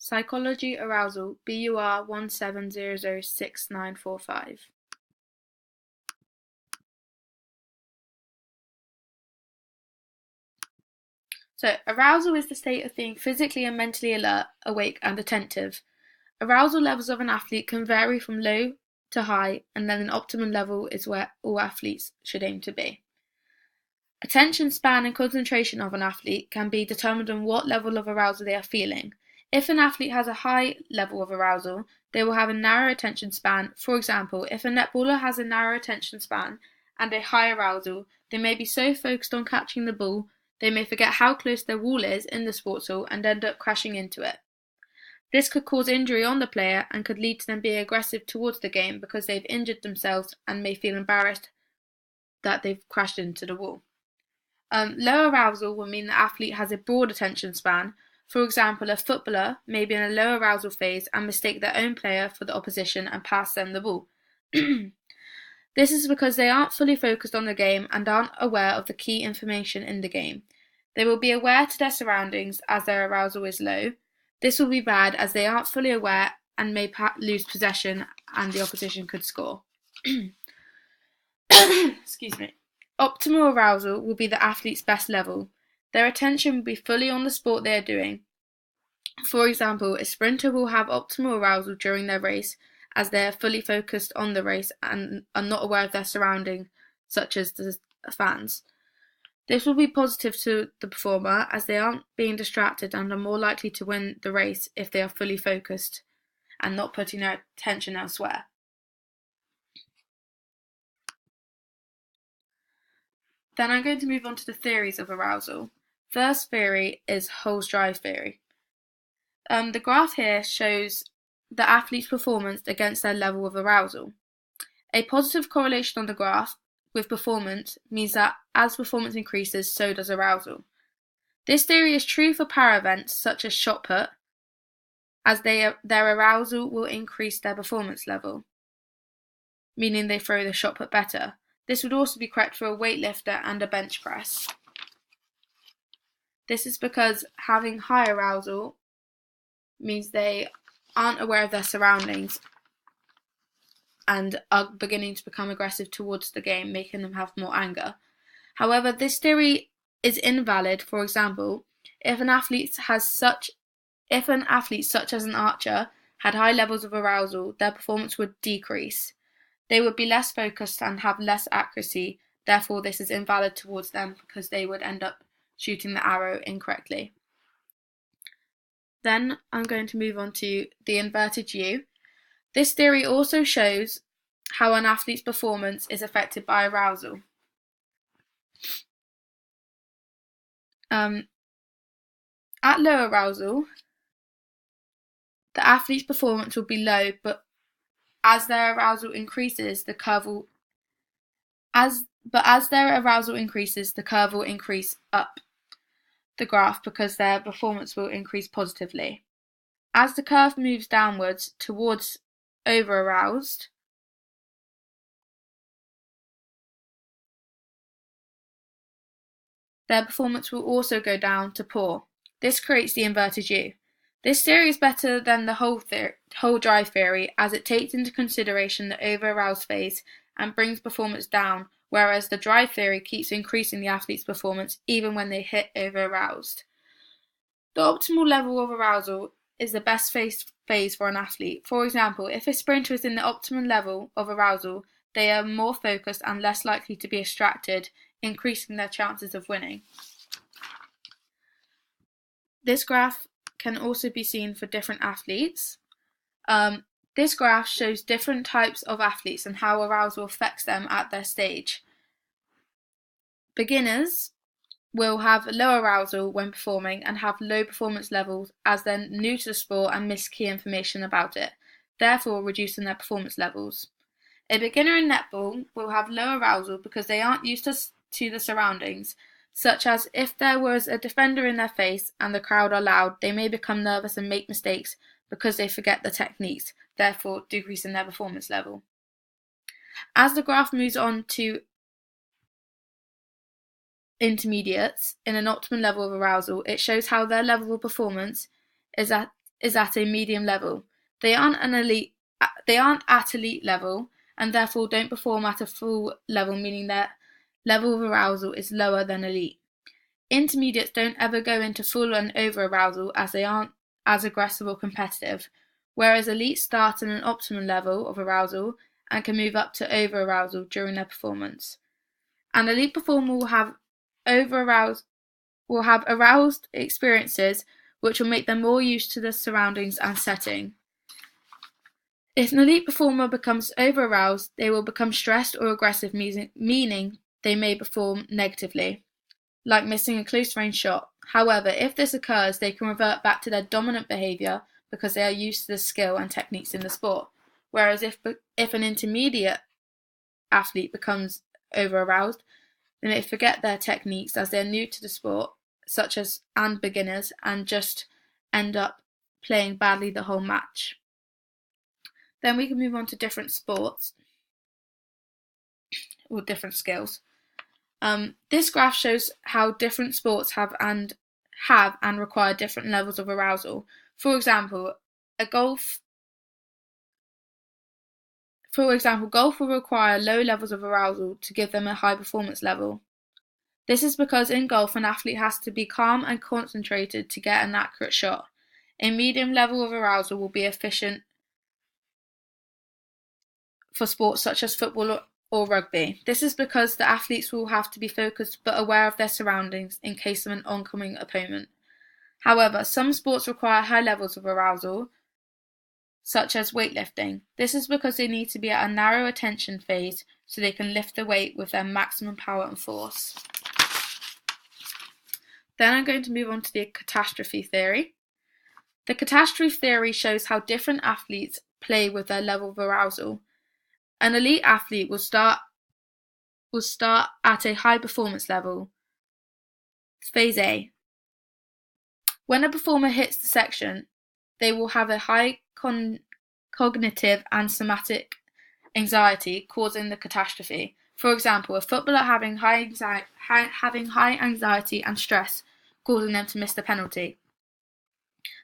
Psychology Arousal BUR 17006945. So, arousal is the state of being physically and mentally alert, awake, and attentive. Arousal levels of an athlete can vary from low to high, and then an optimum level is where all athletes should aim to be. Attention span and concentration of an athlete can be determined on what level of arousal they are feeling. If an athlete has a high level of arousal, they will have a narrow attention span. For example, if a netballer has a narrow attention span and a high arousal, they may be so focused on catching the ball, they may forget how close their wall is in the sports hall and end up crashing into it. This could cause injury on the player and could lead to them being aggressive towards the game because they've injured themselves and may feel embarrassed that they've crashed into the wall. Low arousal will mean the athlete has a broad attention span. For example, a footballer may be in a low arousal phase and mistake their own player for the opposition and pass them the ball. This is because they aren't fully focused on the game and aren't aware of the key information in the game. They will be aware to their surroundings as their arousal is low. This will be bad as they aren't fully aware and may lose possession and the opposition could score. Excuse me. Optimal arousal will be the athlete's best level. Their attention will be fully on the sport they are doing. For example, a sprinter will have optimal arousal during their race as they are fully focused on the race and are not aware of their surroundings, such as the fans. This will be positive to the performer as they aren't being distracted and are more likely to win the race if they are fully focused and not putting their attention elsewhere. Then I'm going to move on to the theories of arousal. First theory is Hull's drive theory. The graph here shows the athlete's performance against their level of arousal. A positive correlation on the graph with performance means that as performance increases, so does arousal. This theory is true for para events such as shot put, as their arousal will increase their performance level, meaning they throw the shot put better. This would also be correct for a weightlifter and a bench press. This is because having high arousal means they aren't aware of their surroundings and are beginning to become aggressive towards the game, making them have more anger. However, this theory is invalid. For example, if an athlete such as an archer had high levels of arousal, their performance would decrease. They would be less focused and have less accuracy, therefore this is invalid towards them because they would end up shooting the arrow incorrectly. Then I'm going to move on to the inverted U. This theory also shows how an athlete's performance is affected by arousal. At low arousal, the athlete's performance will be low, but as their arousal increases, the curve will increase up the graph because their performance will increase positively. As the curve moves downwards towards over-aroused, their performance will also go down to poor. This creates the inverted U. This theory is better than the Hull drive theory as it takes into consideration the over-aroused phase and brings performance down, whereas the drive theory keeps increasing the athlete's performance even when they hit over-aroused. The optimal level of arousal is the best phase for an athlete. For example, if a sprinter is in the optimum level of arousal, they are more focused and less likely to be distracted, increasing their chances of winning. This graph can also be seen for different athletes. This graph shows different types of athletes and how arousal affects them at their stage. Beginners will have low arousal when performing and have low performance levels as they're new to the sport and miss key information about it, therefore reducing their performance levels. A beginner in netball will have low arousal because they aren't used to the surroundings, such as if there was a defender in their face and the crowd are loud, they may become nervous and make mistakes because they forget the techniques, therefore decreasing their performance level. As the graph moves on to intermediates in an optimum level of arousal, it shows how their level of performance is at is at a medium level. They aren't at elite level, and therefore don't perform at a full level, meaning their level of arousal is lower than elite. Intermediates don't ever go into full and over arousal, as they aren't as aggressive or competitive, whereas elites start at an optimum level of arousal and can move up to over arousal during their performance. An elite performer will have aroused experiences which will make them more used to the surroundings and setting. If an elite performer becomes over-aroused, they will become stressed or aggressive, meaning they may perform negatively, like missing a close-range shot. However, if this occurs, they can revert back to their dominant behaviour because they are used to the skill and techniques in the sport. Whereas if an intermediate athlete becomes over-aroused, they may forget their techniques as they are new to the sport, and beginners, and just end up playing badly the whole match. Then we can move on to different sports or different skills. This graph shows how different sports have and require different levels of arousal. For example, golf will require low levels of arousal to give them a high performance level. This is because in golf an athlete has to be calm and concentrated to get an accurate shot. A medium level of arousal will be efficient for sports such as football or rugby. This is because the athletes will have to be focused but aware of their surroundings in case of an oncoming opponent. However, some sports require high levels of arousal, such as weightlifting. This is because they need to be at a narrow attention phase so they can lift the weight with their maximum power and force. Then I'm going to move on to the catastrophe theory. The catastrophe theory shows how different athletes play with their level of arousal. An elite athlete will start at a high performance level, phase A. When a performer hits the section, they will have a high cognitive and somatic anxiety, causing the catastrophe. For example, a footballer having high anxiety and stress, causing them to miss the penalty.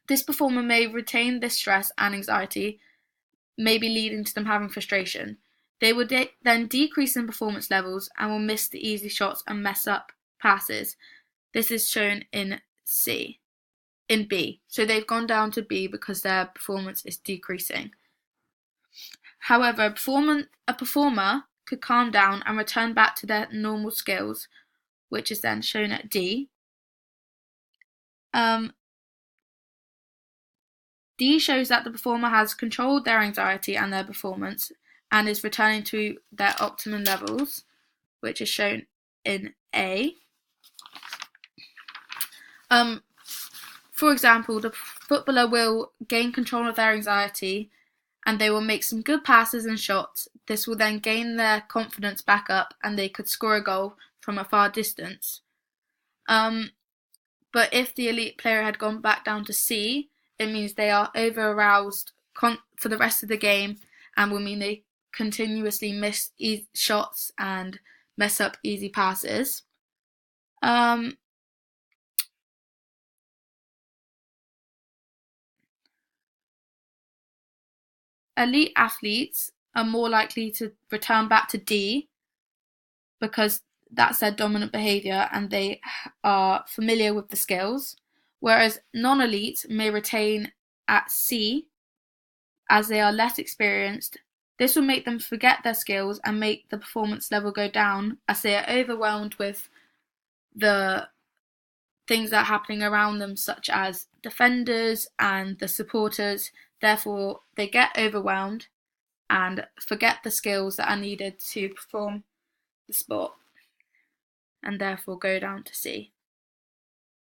This performer may retain this stress and anxiety, maybe leading to them having frustration. They will then decrease in performance levels and will miss the easy shots and mess up passes. This is shown in B. So they've gone down to B because their performance is decreasing. However, a performer could calm down and return back to their normal skills, which is then shown at D. D shows that the performer has controlled their anxiety and their performance and is returning to their optimum levels, which is shown in A. For example, the footballer will gain control of their anxiety and they will make some good passes and shots. This will then gain their confidence back up and they could score a goal from a far distance. But if the elite player had gone back down to C, it means they are over-aroused for the rest of the game and will mean they continuously miss shots and mess up easy passes. Elite athletes are more likely to return back to D because that's their dominant behaviour and they are familiar with the skills, whereas non-elite may retain at C as they are less experienced. This will make them forget their skills and make the performance level go down as they are overwhelmed with the things that are happening around them, such as defenders and the supporters. Therefore, they get overwhelmed and forget the skills that are needed to perform the sport, and therefore go down to C.